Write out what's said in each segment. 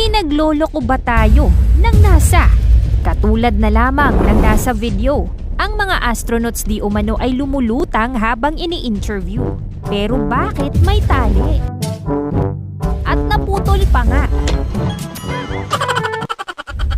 Pinagloloko ba tayo ng NASA? Katulad na lamang ng nasa video, ang mga astronauts di umano ay lumulutang habang ini-interview. Pero bakit may tali? At naputol pa nga.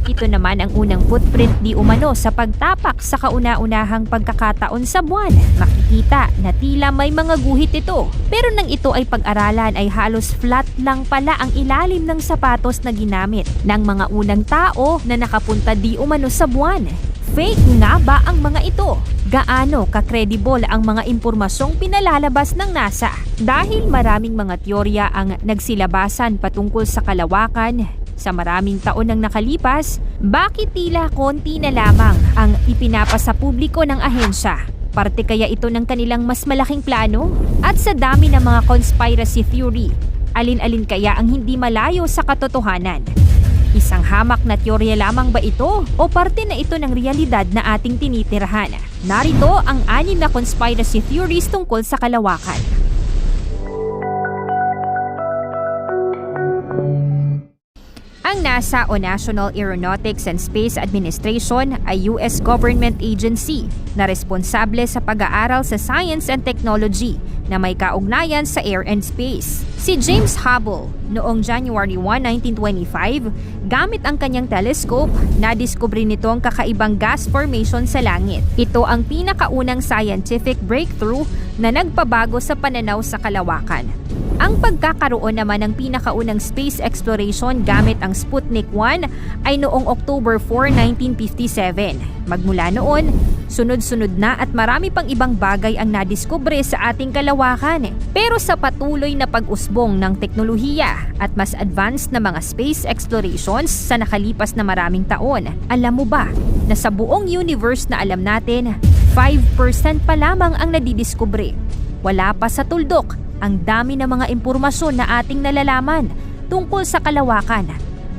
Ito naman ang unang footprint di umano sa pagtapak sa kauna-unahang pagkakataon sa buwan. Makikita na tila may mga guhit ito. Pero nang ito ay pag-aralan ay halos flat lang pala ang ilalim ng sapatos na ginamit ng mga unang tao na nakapunta di umano sa buwan. Fake nga ba ang mga ito? Gaano ka-credible ang mga impormasyong pinalalabas ng NASA? Dahil maraming mga teorya ang nagsilabasan patungkol sa kalawakan, sa maraming taon nang nakalipas, bakit tila konti na lamang ang ipinapasa publiko ng ahensya? Parte kaya ito ng kanilang mas malaking plano? At sa dami ng mga conspiracy theory, alin-alin kaya ang hindi malayo sa katotohanan? Isang hamak na teorya lamang ba ito o parte na ito ng realidad na ating tinitirahan? Narito ang 6 na conspiracy theories tungkol sa kalawakan. Ang NASA o National Aeronautics and Space Administration ay US government agency na responsable sa pag-aaral sa science and technology na may kaugnayan sa air and space. Si James Hubble, noong January 1, 1925, gamit ang kanyang telescope, nadiskubre nito ang kakaibang gas formation sa langit. Ito ang pinakaunang scientific breakthrough na nagpabago sa pananaw sa kalawakan. Ang pagkakaroon naman ng pinakaunang space exploration gamit ang Sputnik 1 ay noong October 4, 1957. Magmula noon, sunod-sunod na at marami pang ibang bagay ang nadiskubre sa ating kalawakan. Pero sa patuloy na pag-usbong ng teknolohiya at mas advanced na mga space explorations sa nakalipas na maraming taon, alam mo ba na sa buong universe na alam natin, 5% pa lamang ang nadidiskubre. Wala pa sa tuldok ang dami ng mga impormasyon na ating nalalaman tungkol sa kalawakan.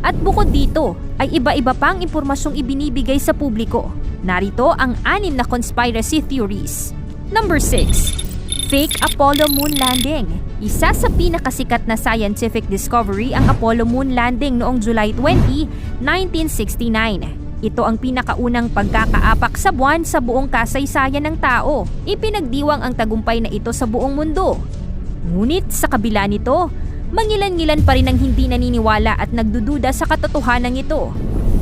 At bukod dito ay iba-iba pang impormasyong ibinibigay sa publiko. Narito ang 6 na conspiracy theories. Number 6. Fake Apollo Moon Landing. Isa sa pinakasikat na scientific discovery ang Apollo Moon Landing noong July 20, 1969. Ito ang pinakaunang pagkakaapak sa buwan sa buong kasaysayan ng tao. Ipinagdiwang ang tagumpay na ito sa buong mundo. Ngunit sa kabila nito, mangilan-ngilan pa rin ang hindi naniniwala at nagdududa sa katotohanan ito.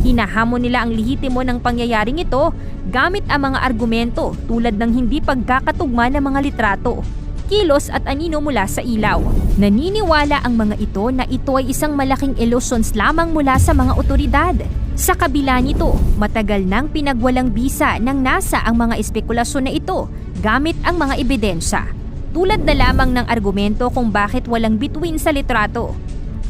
Hinahamon nila ang lehitimo ng pangyayaring ito gamit ang mga argumento tulad ng hindi pagkakatugma ng mga litrato, kilos at anino mula sa ilaw. Naniniwala ang mga ito na ito ay isang malaking illusions lamang mula sa mga otoridad. Sa kabila nito, matagal nang pinagwalang bisa ng NASA ang mga espekulasyon na ito gamit ang mga ebidensya. Tulad na lamang ng argumento kung bakit walang bituin sa litrato.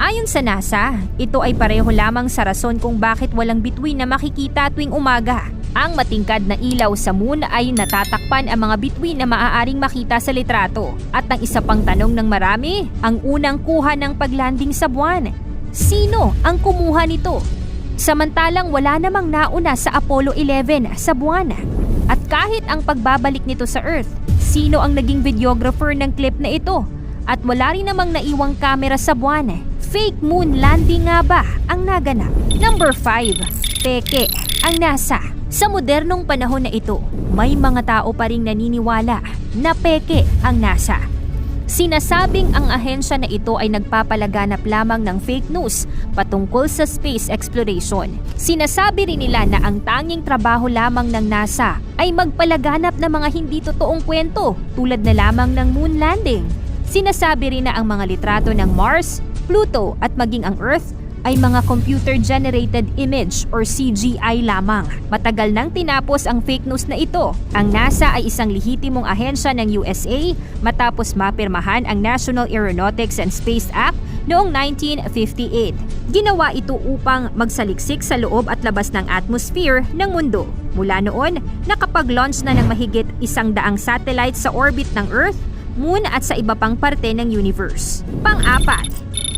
Ayon sa NASA, ito ay pareho lamang sa rason kung bakit walang bituin na makikita tuwing umaga. Ang matingkad na ilaw sa moon ay natatakpan ang mga bituin na maaaring makita sa litrato. At ang isa pang tanong ng marami, ang unang kuha ng paglanding sa buwan. Sino ang kumuha nito? Samantalang wala namang nauna sa Apollo 11 sa buwan. At kahit ang pagbabalik nito sa Earth, sino ang naging videographer ng clip na ito? At wala rin namang naiwang kamera sa buwan. Fake moon landing nga ba ang naganap? Number 5. Peke ang NASA. Sa modernong panahon na ito, may mga tao pa ring naniniwala na peke ang NASA. Sinasabing ang ahensya na ito ay nagpapalaganap lamang ng fake news patungkol sa space exploration. Sinasabi rin nila na ang tanging trabaho lamang ng NASA ay magpalaganap ng mga hindi totoong kwento tulad na lamang ng moon landing. Sinasabi rin na ang mga litrato ng Mars, Pluto at maging ang Earth ay mga computer-generated image or CGI lamang. Matagal nang tinapos ang fake news na ito. Ang NASA ay isang lehitimong ahensya ng USA matapos mapirmahan ang National Aeronautics and Space Act noong 1958. Ginawa ito upang magsaliksik sa loob at labas ng atmosphere ng mundo. Mula noon, nakapag-launch na ng mahigit 100 satellites sa orbit ng Earth, Moon at sa iba pang parte ng universe. Pang-apat,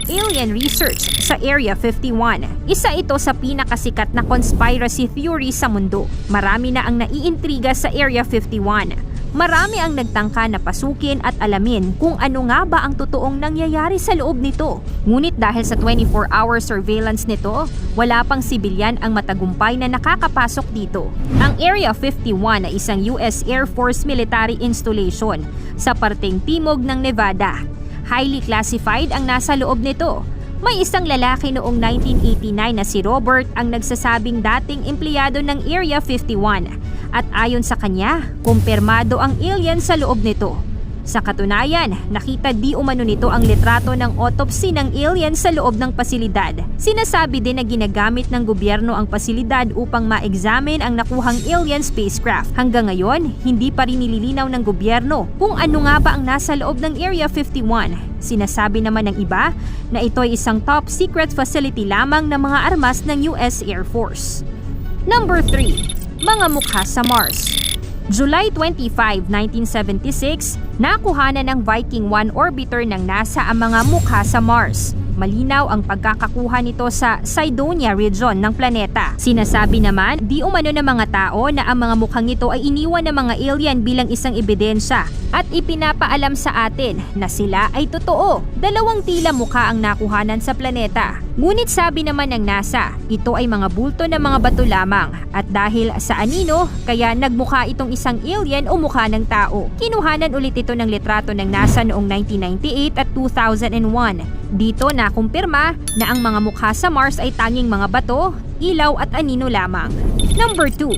alien research sa Area 51. Isa ito sa pinakasikat na conspiracy theory sa mundo. Marami na ang naiintriga sa Area 51. Marami ang nagtangka na pasukin at alamin kung ano nga ba ang totoong nangyayari sa loob nito. Ngunit dahil sa 24-hour surveillance nito, wala pang sibilyan ang matagumpay na nakakapasok dito. Ang Area 51 ay isang US Air Force military installation sa parteng timog ng Nevada. Highly classified ang nasa loob nito. May isang lalaki noong 1989 na si Robert ang nagsasabing dating empleyado ng Area 51 at ayon sa kanya, kumpirmado ang alien sa loob nito. Sa katunayan, nakita di umano nito ang litrato ng autopsy ng alien sa loob ng pasilidad. Sinasabi din na ginagamit ng gobyerno ang pasilidad upang ma-examine ang nakuhang alien spacecraft. Hanggang ngayon, hindi pa rin nililinaw ng gobyerno kung ano nga ba ang nasa loob ng Area 51. Sinasabi naman ng iba na ito ay isang top secret facility lamang ng mga armas ng US Air Force. Number 3. Mga mukha sa Mars. July 25, 1976, nakuhanan ng Viking 1 orbiter ng NASA ang mga mukha sa Mars. Malinaw ang pagkakakuha nito sa Cydonia region ng planeta. Sinasabi naman, di umano ng mga tao na ang mga mukhang ito ay iniwan ng mga alien bilang isang ebidensya at ipinapaalam sa atin na sila ay totoo. 2 tila mukha ang nakuhanan sa planeta. Ngunit sabi naman ng NASA, ito ay mga bulto ng mga bato lamang at dahil sa anino, kaya nagmukha itong isang alien o mukha ng tao. Kinuhanan ulit ito ng litrato ng NASA noong 1998 at 2001. Dito nakumpirma na ang mga mukha sa Mars ay tanging mga bato, ilaw at anino lamang. Number 2.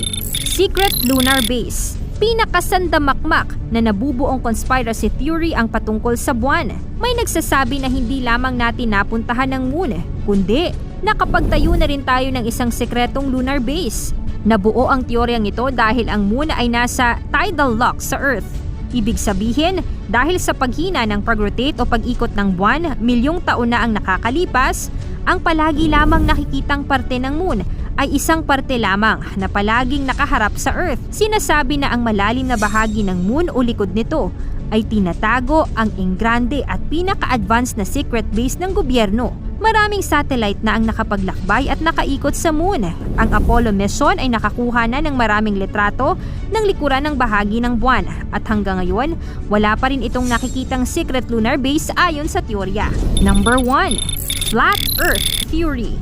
Secret Lunar Base. Pinakasandamakmak na nabubuong conspiracy theory ang patungkol sa buwan. May nagsasabi na hindi lamang natin napuntahan ng moon, kundi nakapagtayo na rin tayo ng isang sekretong lunar base. Nabuo ang teoryang ito dahil ang moon ay nasa tidal lock sa Earth. Ibig sabihin, dahil sa paghina ng pag-rotate o pag-ikot ng buwan, milyong taon na ang nakakalipas, ang palagi lamang nakikitang parte ng moon ay isang parte lamang na palaging nakaharap sa Earth. Sinasabi na ang malalim na bahagi ng moon o likod nito ay tinatago ang enggrande at pinaka-advanced na secret base ng gobyerno. Maraming satellite na ang nakapaglakbay at nakaikot sa moon. Ang Apollo mission ay nakakuha na ng maraming litrato ng likuran ng bahagi ng buwan at hanggang ngayon, wala pa rin itong nakikitang secret lunar base ayon sa teorya. Number 1. Flat Earth Theory.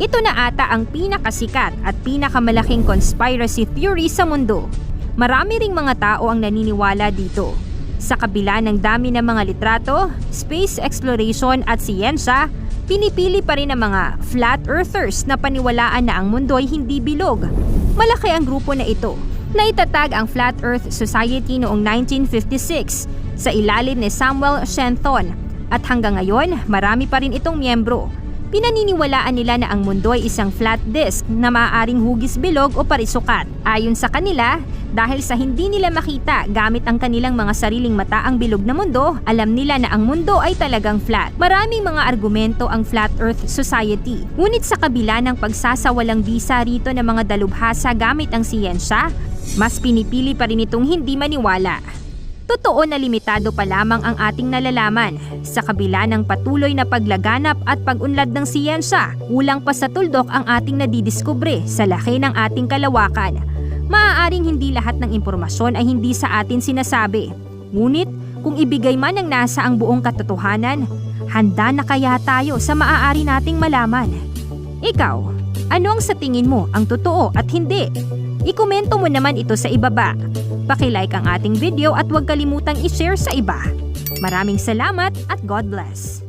Ito na ata ang pinakasikat at pinakamalaking conspiracy theory sa mundo. Marami ring mga tao ang naniniwala dito. Sa kabila ng dami ng mga litrato, space exploration at siyensya, pinipili pa rin ng mga flat earthers na paniwalaan na ang mundo ay hindi bilog. Malaki ang grupo na ito. Naitatag ang Flat Earth Society noong 1956 sa ilalim ni Samuel Shenton at hanggang ngayon marami pa rin itong miyembro. Pinaniniwalaan nila na ang mundo ay isang flat disk na maaaring hugis bilog o parisukat. Ayon sa kanila, dahil sa hindi nila makita gamit ang kanilang mga sariling mata ang bilog na mundo, alam nila na ang mundo ay talagang flat. Maraming mga argumento ang Flat Earth Society. Ngunit sa kabila ng pagsasawalang bisa rito ng mga dalubhasa gamit ang siyensya, mas pinipili pa rin itong hindi maniwala. Totoo na limitado pa lamang ang ating nalalaman. Sa kabila ng patuloy na paglaganap at pag-unlad ng siyensya, kulang pa sa tuldok ang ating nadidiskubre sa laki ng ating kalawakan. Maaaring hindi lahat ng impormasyon ay hindi sa atin sinasabi. Ngunit kung ibigay man ng NASA ang buong katotohanan, handa na kaya tayo sa maaari nating malaman? Ikaw, ano ang sa tingin mo ang totoo at hindi? Ikomento mo naman ito sa ibaba. Paki-like ang ating video at huwag kalimutang i-share sa iba. Maraming salamat at God bless!